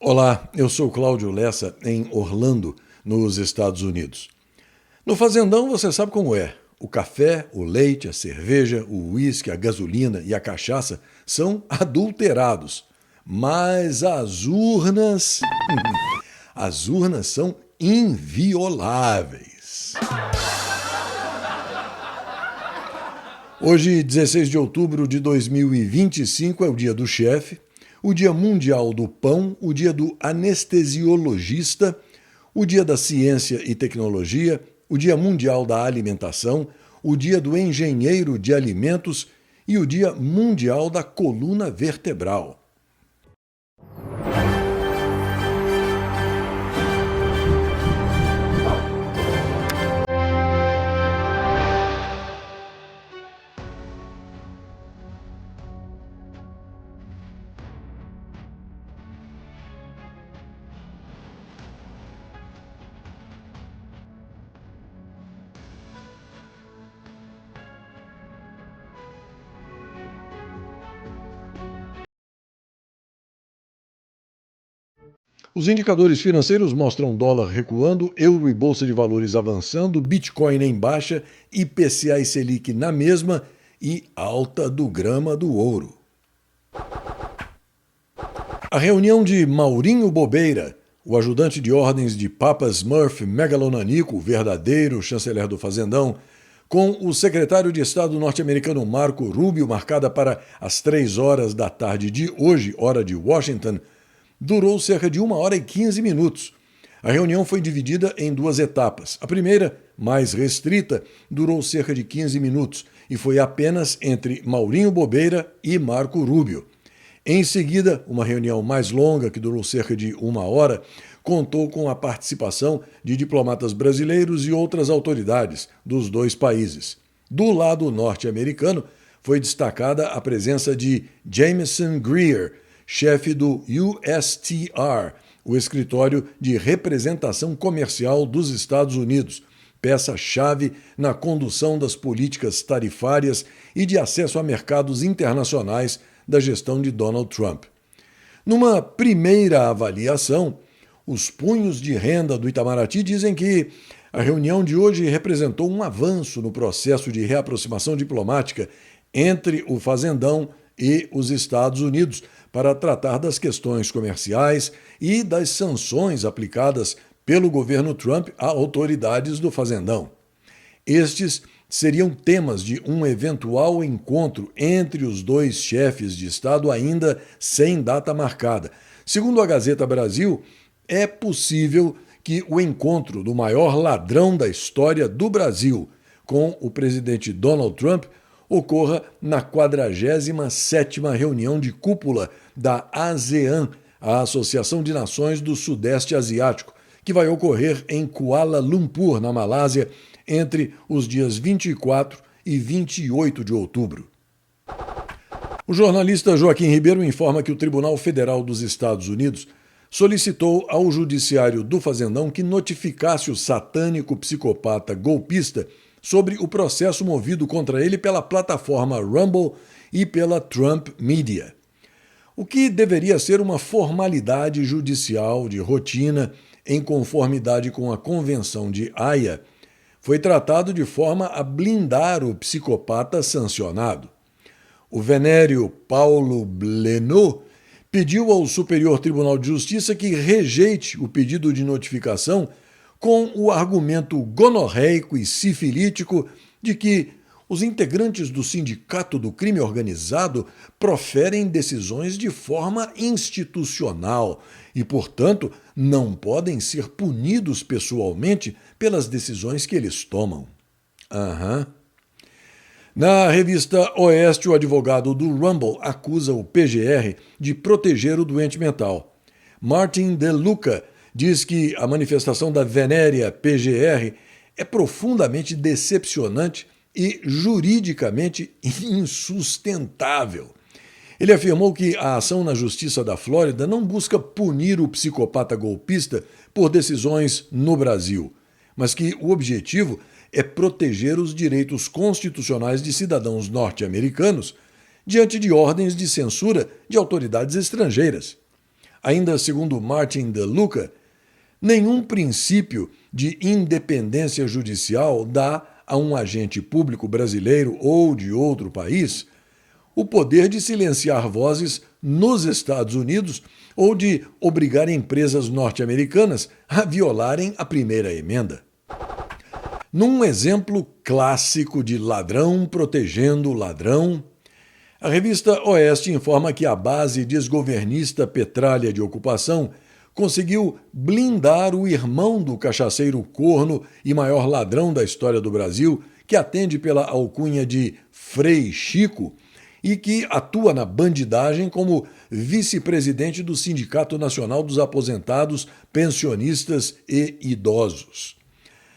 Olá, eu sou Cláudio Lessa, em Orlando, nos Estados Unidos. No Fazendão você sabe como é. O café, o leite, a cerveja, o uísque, a gasolina e a cachaça são adulterados. Mas as urnas. As urnas são invioláveis. Hoje, 16 de outubro de 2025, é o dia do chefe, o dia mundial do pão, o dia do anestesiologista, o dia da ciência e tecnologia, o dia mundial da alimentação, o dia do engenheiro de alimentos e o dia mundial da coluna vertebral. Os indicadores financeiros mostram dólar recuando, euro e bolsa de valores avançando, Bitcoin em baixa, IPCA e Selic na mesma e alta do grama do ouro. A reunião de Maurinho Bobeira, o ajudante de ordens de Papa Smurf Megalonanico, verdadeiro chanceler do Fazendão, com o secretário de Estado norte-americano Marco Rubio, marcada para as 3 horas da tarde de hoje, hora de Washington, durou cerca de 1 hora e 15 minutos. A reunião foi dividida em 2 etapas. A primeira, mais restrita, durou cerca de 15 minutos e foi apenas entre Maurinho Bobeira e Marco Rubio. Em seguida, uma reunião mais longa, que durou cerca de 1 hora, contou com a participação de diplomatas brasileiros e outras autoridades dos 2 países. Do lado norte-americano, foi destacada a presença de Jameson Greer, chefe do USTR, o Escritório de Representação Comercial dos Estados Unidos, peça-chave na condução das políticas tarifárias e de acesso a mercados internacionais da gestão de Donald Trump. Numa primeira avaliação, os punhos de renda do Itamaraty dizem que a reunião de hoje representou um avanço no processo de reaproximação diplomática entre o Fazendão e os Estados Unidos para tratar das questões comerciais e das sanções aplicadas pelo governo Trump a autoridades do Fazendão. Estes seriam temas de um eventual encontro entre os 2 chefes de Estado ainda sem data marcada. Segundo a Gazeta Brasil, é possível que o encontro do maior ladrão da história do Brasil com o presidente Donald Trump ocorra na 47ª reunião de cúpula da ASEAN, a Associação de Nações do Sudeste Asiático, que vai ocorrer em Kuala Lumpur, na Malásia, entre os dias 24 e 28 de outubro. O jornalista Joaquim Ribeiro informa que o Tribunal Federal dos Estados Unidos solicitou ao Judiciário do Fazendão que notificasse o satânico psicopata golpista sobre o processo movido contra ele pela plataforma Rumble e pela Trump Media. O que deveria ser uma formalidade judicial de rotina em conformidade com a Convenção de Haia, foi tratado de forma a blindar o psicopata sancionado. O venéreo Paulo Blenu pediu ao Superior Tribunal de Justiça que rejeite o pedido de notificação com o argumento gonorreico e sifilítico de que os integrantes do Sindicato do Crime Organizado proferem decisões de forma institucional e, portanto, não podem ser punidos pessoalmente pelas decisões que eles tomam. Na revista Oeste, o advogado do Rumble acusa o PGR de proteger o doente mental. Martin De Luca diz que a manifestação da venérea PGR é profundamente decepcionante e juridicamente insustentável. Ele afirmou que a ação na Justiça da Flórida não busca punir o psicopata golpista por decisões no Brasil, mas que o objetivo é proteger os direitos constitucionais de cidadãos norte-americanos diante de ordens de censura de autoridades estrangeiras. Ainda segundo Martin De Luca, nenhum princípio de independência judicial dá a um agente público brasileiro ou de outro país o poder de silenciar vozes nos Estados Unidos ou de obrigar empresas norte-americanas a violarem a primeira emenda. Num exemplo clássico de ladrão protegendo ladrão, a revista Oeste informa que a base desgovernista Petralha de Ocupação conseguiu blindar o irmão do cachaceiro corno e maior ladrão da história do Brasil, que atende pela alcunha de Frei Chico e que atua na bandidagem como vice-presidente do Sindicato Nacional dos Aposentados, Pensionistas e Idosos.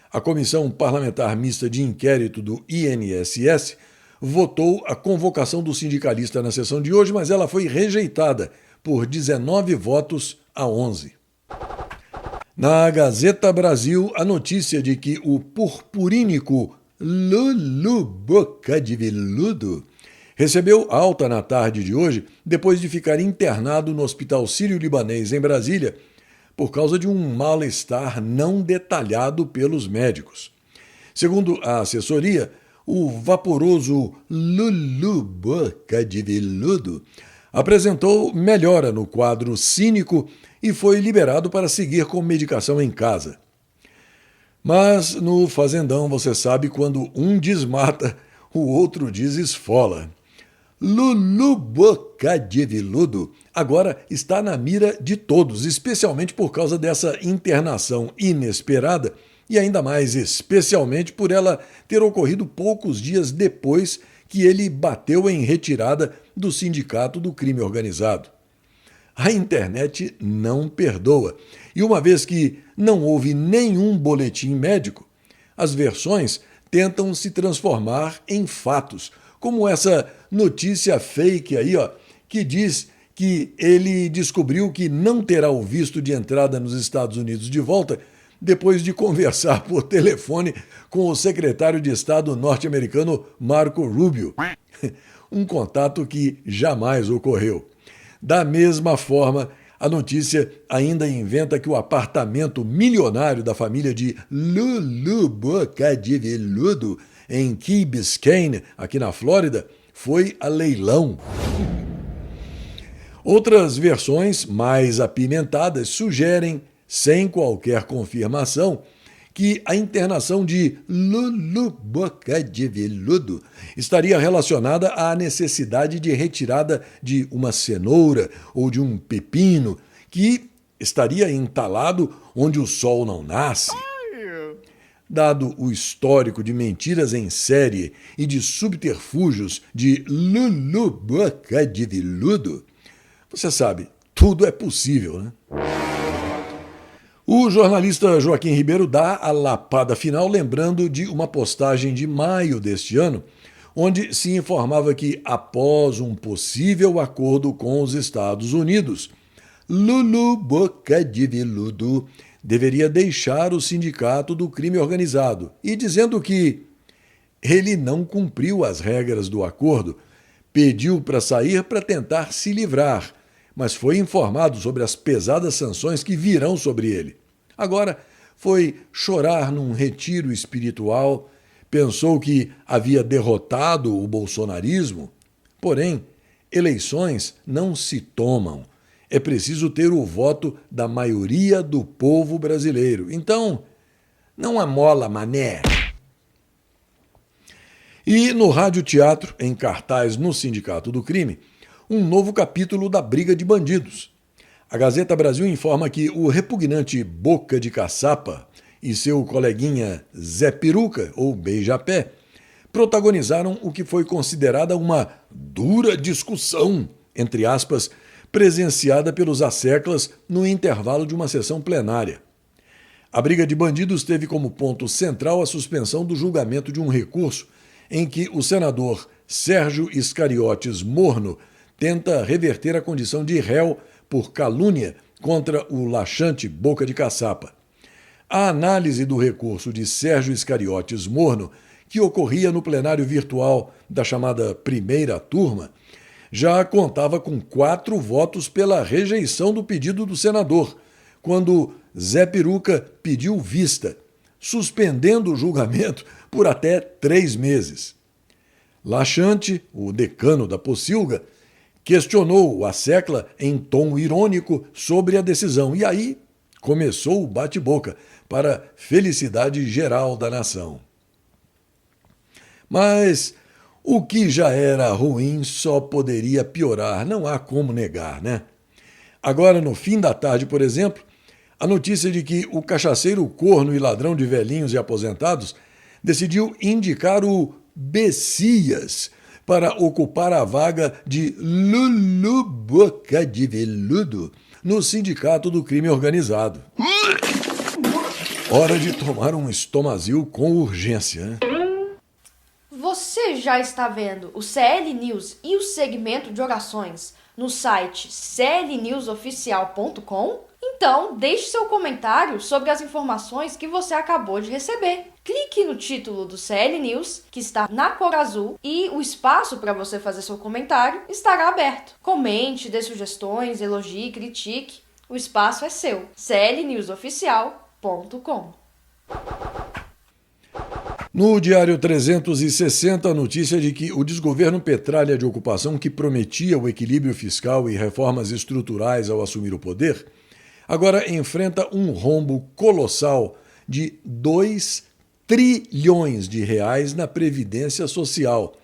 A Comissão Parlamentar Mista de Inquérito do INSS votou a convocação do sindicalista na sessão de hoje, mas ela foi rejeitada por 19 votos a 11. Na Gazeta Brasil, a notícia de que o purpurínico Lulu Boca de Veludo recebeu alta na tarde de hoje depois de ficar internado no Hospital Sírio-Libanês em Brasília por causa de um mal-estar não detalhado pelos médicos. Segundo a assessoria, o vaporoso Lulu Boca de Veludo apresentou melhora no quadro clínico e foi liberado para seguir com medicação em casa. Mas no Fazendão você sabe quando um desmata, o outro desesfola. Lulu Boca de Veludo agora está na mira de todos, especialmente por causa dessa internação inesperada e ainda mais especialmente por ela ter ocorrido poucos dias depois que ele bateu em retirada do Sindicato do Crime Organizado. A internet não perdoa, e uma vez que não houve nenhum boletim médico, as versões tentam se transformar em fatos, como essa notícia fake aí, que diz que ele descobriu que não terá o visto de entrada nos Estados Unidos de volta depois de conversar por telefone com o secretário de Estado norte-americano Marco Rubio. Um contato que jamais ocorreu. Da mesma forma, a notícia ainda inventa que o apartamento milionário da família de Lulu Boca de Veludo, em Key Biscayne, aqui na Flórida, foi a leilão. Outras versões, mais apimentadas, sugerem, sem qualquer confirmação, que a internação de Lulu Boca de Veludo estaria relacionada à necessidade de retirada de uma cenoura ou de um pepino que estaria entalado onde o sol não nasce. Dado o histórico de mentiras em série e de subterfúgios de Lulu Boca de Veludo, você sabe, tudo é possível, né? O jornalista Joaquim Ribeiro dá a lapada final lembrando de uma postagem de maio deste ano, onde se informava que, após um possível acordo com os Estados Unidos, Lulu Boca de Veludo deveria deixar o Sindicato do Crime Organizado e dizendo que ele não cumpriu as regras do acordo, pediu para sair para tentar se livrar, mas foi informado sobre as pesadas sanções que virão sobre ele. Agora foi chorar num retiro espiritual, pensou que havia derrotado o bolsonarismo. Porém, eleições não se tomam. É preciso ter o voto da maioria do povo brasileiro. Então, não amola, mané. E no Rádio Teatro, em cartaz no Sindicato do Crime, um novo capítulo da Briga de Bandidos. A Gazeta Brasil informa que o repugnante Boca de Caçapa e seu coleguinha Zé Peruca, ou Beija-Pé, protagonizaram o que foi considerada uma dura discussão, entre aspas, presenciada pelos asseclas no intervalo de uma sessão plenária. A Briga de Bandidos teve como ponto central a suspensão do julgamento de um recurso em que o senador Sérgio Iscariotes Morno tenta reverter a condição de réu por calúnia contra o laxante Boca de Caçapa. A análise do recurso de Sérgio Iscariotes Morno, que ocorria no plenário virtual da chamada primeira turma, já contava com 4 votos pela rejeição do pedido do senador, quando Zé Peruca pediu vista, suspendendo o julgamento por até 3 meses. Laxante, o decano da Pocilga, questionou a Secla em tom irônico sobre a decisão, e aí começou o bate-boca, para felicidade geral da nação. Mas o que já era ruim só poderia piorar, não há como negar, né? Agora, no fim da tarde, por exemplo, a notícia de que o cachaceiro corno e ladrão de velhinhos e aposentados decidiu indicar o Bessias para ocupar a vaga de Lulu Boca de Veludo no Sindicato do Crime Organizado. Hora de tomar um estomazil com urgência, né? Você já está vendo o CL News e o segmento de orações no site clnewsoficial.com? Então, deixe seu comentário sobre as informações que você acabou de receber. Clique no título do CL News, que está na cor azul, e o espaço para você fazer seu comentário estará aberto. Comente, dê sugestões, elogie, critique. O espaço é seu. clnewsoficial.com. No Diário 360, a notícia de que o desgoverno Petralha de ocupação, que prometia o equilíbrio fiscal e reformas estruturais ao assumir o poder, agora enfrenta um rombo colossal de 2 trilhões de reais na Previdência Social,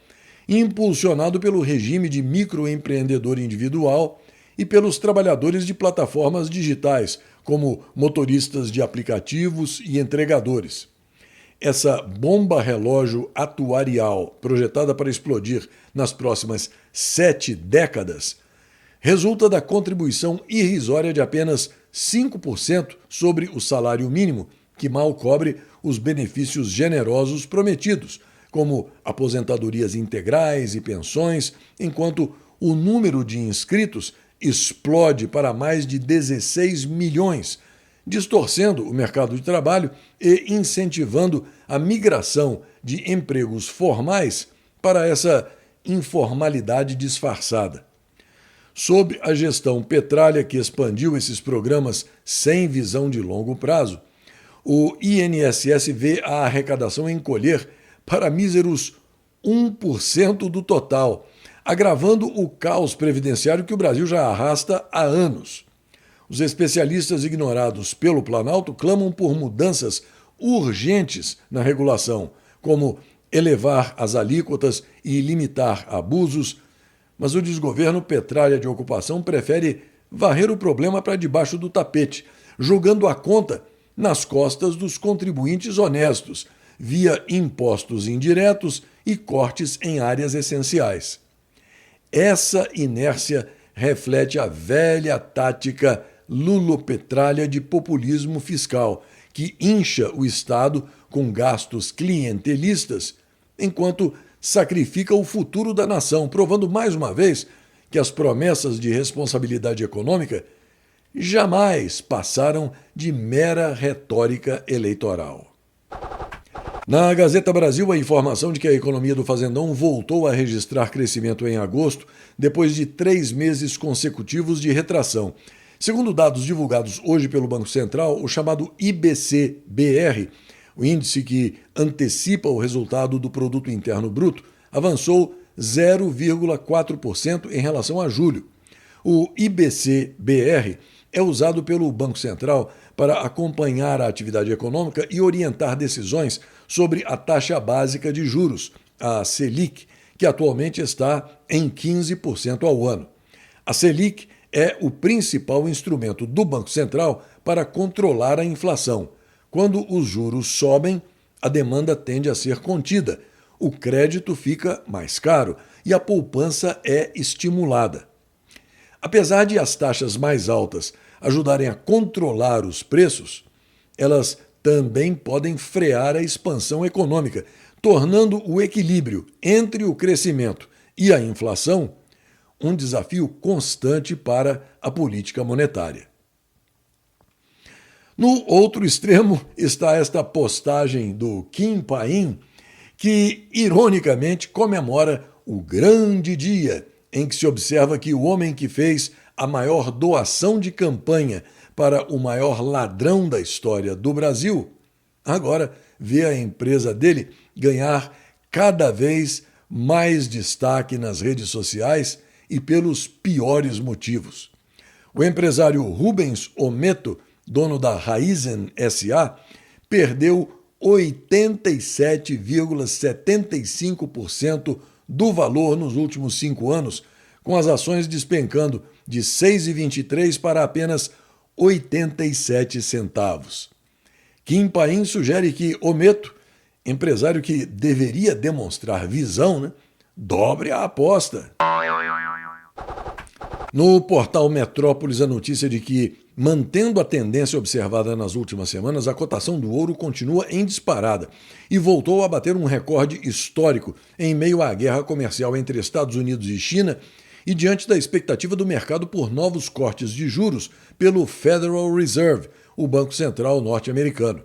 impulsionado pelo regime de microempreendedor individual e pelos trabalhadores de plataformas digitais, como motoristas de aplicativos e entregadores. Essa bomba relógio atuarial, projetada para explodir nas próximas 7 décadas, resulta da contribuição irrisória de apenas 5% sobre o salário mínimo, que mal cobre os benefícios generosos prometidos, como aposentadorias integrais e pensões, enquanto o número de inscritos explode para mais de 16 milhões, distorcendo o mercado de trabalho e incentivando a migração de empregos formais para essa informalidade disfarçada. Sob a gestão Petralha, que expandiu esses programas sem visão de longo prazo, o INSS vê a arrecadação encolher para míseros 1% do total, agravando o caos previdenciário que o Brasil já arrasta há anos. Os especialistas ignorados pelo Planalto clamam por mudanças urgentes na regulação, como elevar as alíquotas e limitar abusos, mas o desgoverno Petralha de ocupação prefere varrer o problema para debaixo do tapete, jogando a conta nas costas dos contribuintes honestos, via impostos indiretos e cortes em áreas essenciais. Essa inércia reflete a velha tática lulopetralha de populismo fiscal, que incha o Estado com gastos clientelistas, enquanto sacrifica o futuro da nação, provando mais uma vez que as promessas de responsabilidade econômica jamais passaram de mera retórica eleitoral. Na Gazeta Brasil, a informação de que a economia do Fazendão voltou a registrar crescimento em agosto, depois de 3 meses consecutivos de retração. Segundo dados divulgados hoje pelo Banco Central, o chamado IBC-BR, o índice que antecipa o resultado do Produto Interno Bruto, avançou 0,4% em relação a julho. O IBC-BR é usado pelo Banco Central para acompanhar a atividade econômica e orientar decisões sobre a taxa básica de juros, a Selic, que atualmente está em 15% ao ano. A Selic é o principal instrumento do Banco Central para controlar a inflação. Quando os juros sobem, a demanda tende a ser contida, o crédito fica mais caro e a poupança é estimulada. Apesar de as taxas mais altas ajudarem a controlar os preços, elas também podem frear a expansão econômica, tornando o equilíbrio entre o crescimento e a inflação um desafio constante para a política monetária. No outro extremo está esta postagem do Kim Paim, que ironicamente comemora o grande dia em que se observa que o homem que fez a maior doação de campanha para o maior ladrão da história do Brasil, agora vê a empresa dele ganhar cada vez mais destaque nas redes sociais e pelos piores motivos. O empresário Rubens Ometo, dono da Raizen SA, perdeu 87,75% do valor nos últimos 5 anos, com as ações despencando de 6,23 para apenas 87 centavos. Kim Paim sugere que Ometo, empresário que deveria demonstrar visão, dobre a aposta. No portal Metrópolis, a notícia de que, mantendo a tendência observada nas últimas semanas, a cotação do ouro continua em disparada e voltou a bater um recorde histórico em meio à guerra comercial entre Estados Unidos e China e diante da expectativa do mercado por novos cortes de juros pelo Federal Reserve, o Banco Central norte-americano.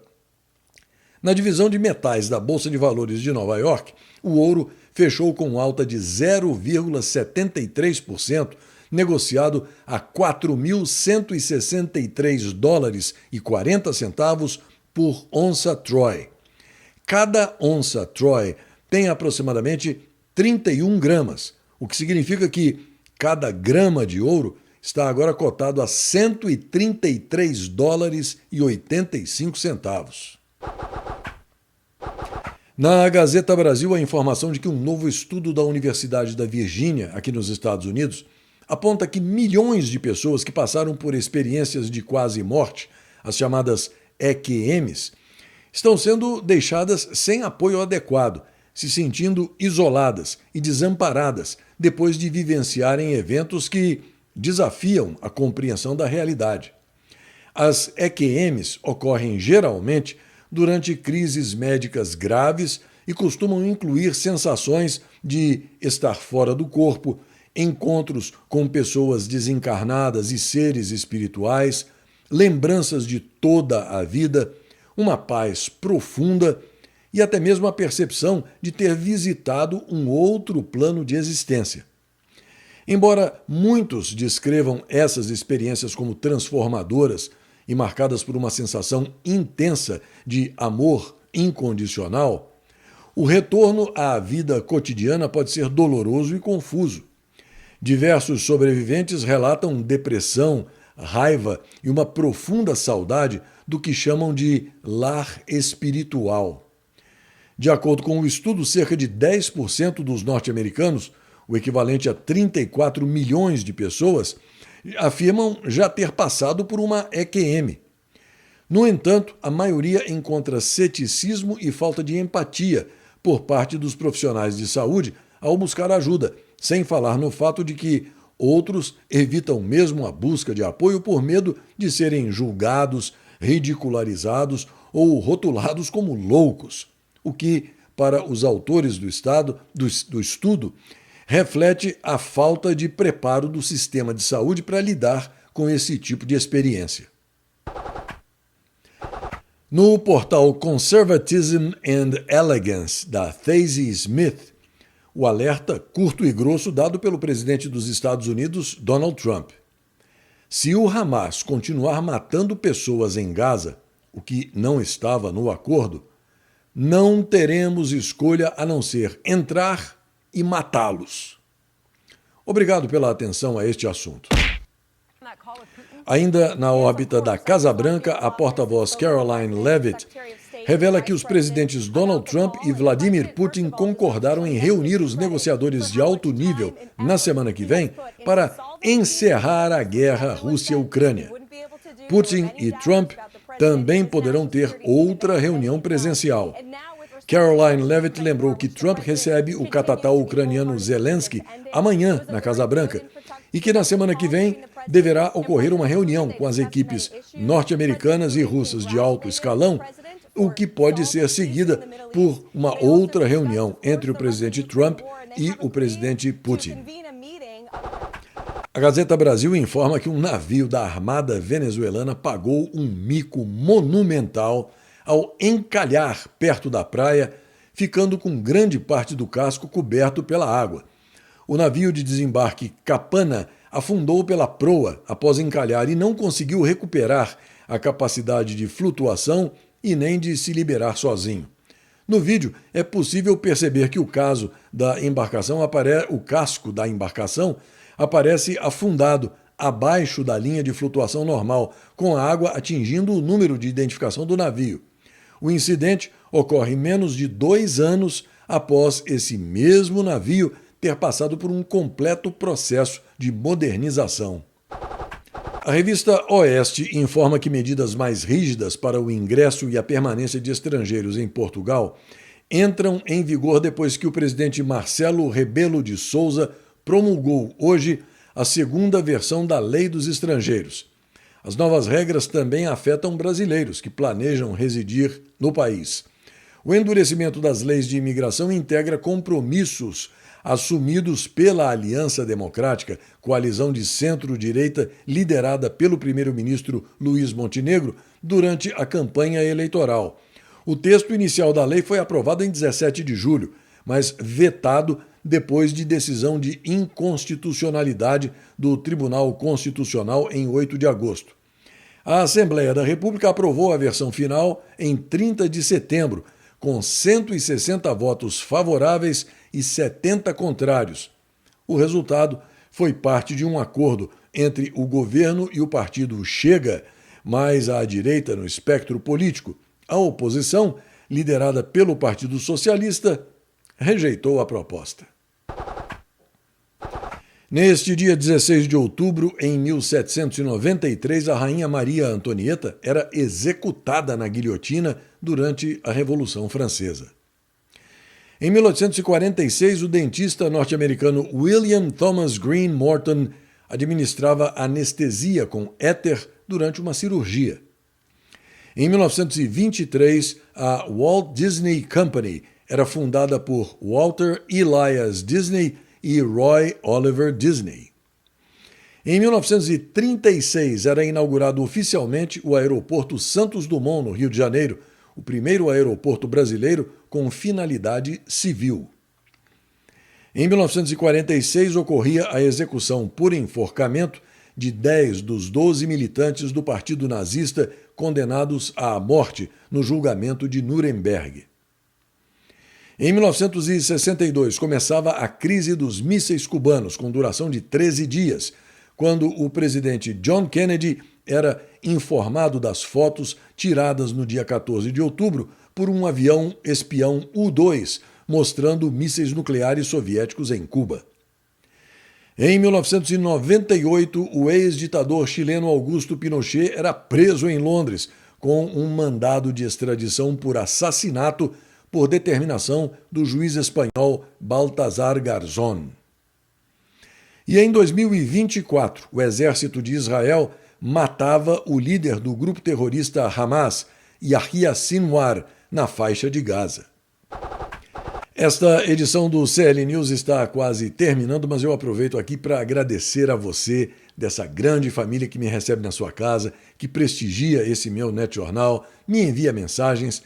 Na divisão de metais da Bolsa de Valores de Nova York, o ouro fechou com alta de 0,73%, negociado a 4.163 dólares e 40 centavos por onça Troy. Cada onça Troy tem aproximadamente 31 gramas, o que significa que cada grama de ouro está agora cotado a 133 dólares e 85 centavos. Na Gazeta Brasil, a informação de que um novo estudo da Universidade da Virgínia, aqui nos Estados Unidos, aponta que milhões de pessoas que passaram por experiências de quase morte, as chamadas EQMs, estão sendo deixadas sem apoio adequado, se sentindo isoladas e desamparadas depois de vivenciarem eventos que desafiam a compreensão da realidade. As EQMs ocorrem geralmente durante crises médicas graves e costumam incluir sensações de estar fora do corpo, encontros com pessoas desencarnadas e seres espirituais, lembranças de toda a vida, uma paz profunda e até mesmo a percepção de ter visitado um outro plano de existência. Embora muitos descrevam essas experiências como transformadoras e marcadas por uma sensação intensa de amor incondicional, o retorno à vida cotidiana pode ser doloroso e confuso. Diversos sobreviventes relatam depressão, raiva e uma profunda saudade do que chamam de lar espiritual. De acordo com o estudo, cerca de 10% dos norte-americanos, o equivalente a 34 milhões de pessoas, afirmam já ter passado por uma EQM. No entanto, a maioria encontra ceticismo e falta de empatia por parte dos profissionais de saúde ao buscar ajuda, sem falar no fato de que outros evitam mesmo a busca de apoio por medo de serem julgados, ridicularizados ou rotulados como loucos, o que, para os autores do estudo, reflete a falta de preparo do sistema de saúde para lidar com esse tipo de experiência. No portal Conservatism and Elegance, da Thazy Smith, o alerta curto e grosso dado pelo presidente dos Estados Unidos, Donald Trump. Se o Hamas continuar matando pessoas em Gaza, o que não estava no acordo, não teremos escolha a não ser entrar e matá-los. Obrigado pela atenção a este assunto. Ainda na órbita da Casa Branca, a porta-voz Caroline Leavitt revela que os presidentes Donald Trump e Vladimir Putin concordaram em reunir os negociadores de alto nível na semana que vem para encerrar a guerra Rússia-Ucrânia. Putin e Trump também poderão ter outra reunião presencial. Caroline Leavitt lembrou que Trump recebe o catatal ucraniano Zelensky amanhã na Casa Branca e que na semana que vem deverá ocorrer uma reunião com as equipes norte-americanas e russas de alto escalão, o que pode ser seguida por uma outra reunião entre o presidente Trump e o presidente Putin. A Gazeta Brasil informa que um navio da Armada venezuelana pagou um mico monumental ao encalhar perto da praia, ficando com grande parte do casco coberto pela água. O navio de desembarque Capana afundou pela proa após encalhar e não conseguiu recuperar a capacidade de flutuação e nem de se liberar sozinho. No vídeo é possível perceber que o casco da embarcação aparece afundado abaixo da linha de flutuação normal, com a água atingindo o número de identificação do navio. O incidente ocorre menos de 2 anos após esse mesmo navio ter passado por um completo processo de modernização. A revista Oeste informa que medidas mais rígidas para o ingresso e a permanência de estrangeiros em Portugal entram em vigor depois que o presidente Marcelo Rebelo de Sousa promulgou hoje a segunda versão da Lei dos Estrangeiros. As novas regras também afetam brasileiros que planejam residir no país. O endurecimento das leis de imigração integra compromissos assumidos pela Aliança Democrática, coalizão de centro-direita liderada pelo primeiro-ministro Luiz Montenegro, durante a campanha eleitoral. O texto inicial da lei foi aprovado em 17 de julho, mas vetado depois de decisão de inconstitucionalidade do Tribunal Constitucional em 8 de agosto. A Assembleia da República aprovou a versão final em 30 de setembro, com 160 votos favoráveis e 70 contrários. O resultado foi parte de um acordo entre o governo e o partido Chega, mais à direita no espectro político. A oposição, liderada pelo Partido Socialista, rejeitou a proposta. Neste dia 16 de outubro, em 1793, a rainha Maria Antonieta era executada na guilhotina durante a Revolução Francesa. Em 1846, o dentista norte-americano William Thomas Green Morton administrava anestesia com éter durante uma cirurgia. Em 1923, a Walt Disney Company era fundada por Walter Elias Disney e Roy Oliver Disney. Em 1936, era inaugurado oficialmente o aeroporto Santos Dumont, no Rio de Janeiro, o primeiro aeroporto brasileiro com finalidade civil. Em 1946, ocorria a execução por enforcamento de 10 dos 12 militantes do Partido Nazista condenados à morte no julgamento de Nuremberg. Em 1962, começava a crise dos mísseis cubanos, com duração de 13 dias, quando o presidente John Kennedy era informado das fotos tiradas no dia 14 de outubro por um avião espião U-2, mostrando mísseis nucleares soviéticos em Cuba. Em 1998, o ex-ditador chileno Augusto Pinochet era preso em Londres, com um mandado de extradição por assassinato por determinação do juiz espanhol Baltasar Garzón. E em 2024, o exército de Israel matava o líder do grupo terrorista Hamas, Yahya Sinwar, na faixa de Gaza. Esta edição do CL News está quase terminando, mas eu aproveito aqui para agradecer a você dessa grande família que me recebe na sua casa, que prestigia esse meu NetJornal, me envia mensagens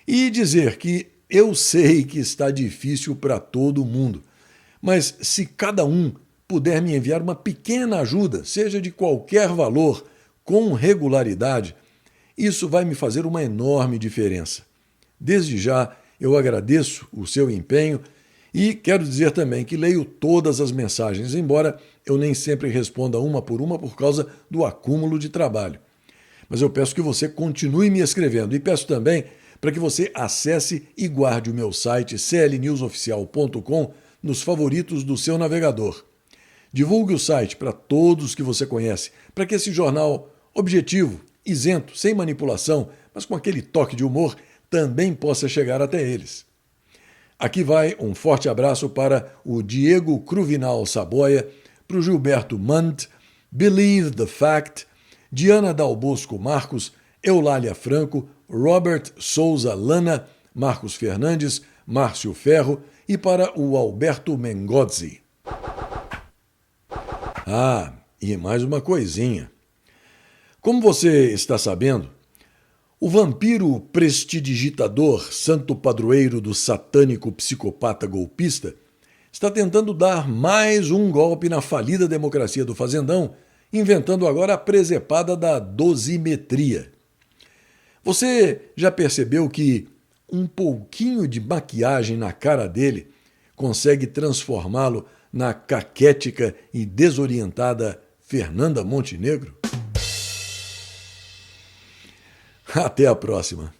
e dizer que eu sei que está difícil para todo mundo, mas se cada um puder me enviar uma pequena ajuda, seja de qualquer valor, com regularidade, isso vai me fazer uma enorme diferença. Desde já, eu agradeço o seu empenho e quero dizer também que leio todas as mensagens, embora eu nem sempre responda uma por causa do acúmulo de trabalho. Mas eu peço que você continue me escrevendo e peço também para que você acesse e guarde o meu site clnewsoficial.com nos favoritos do seu navegador. Divulgue o site para todos que você conhece, para que esse jornal objetivo, isento, sem manipulação, mas com aquele toque de humor, também possa chegar até eles. Aqui vai um forte abraço para o Diego Cruvinal Saboia, para o Gilberto Mant, Believe the Fact, Diana Dalbosco Marcos, Eulália Franco, Robert Souza Lana, Marcos Fernandes, Márcio Ferro e para o Alberto Mengozzi. Ah, e mais uma coisinha. Como você está sabendo, o vampiro prestidigitador, santo padroeiro do satânico psicopata golpista, está tentando dar mais um golpe na falida democracia do Fazendão, inventando agora a presepada da dosimetria. Você já percebeu que um pouquinho de maquiagem na cara dele consegue transformá-lo na caquética e desorientada Fernanda Montenegro? Até a próxima!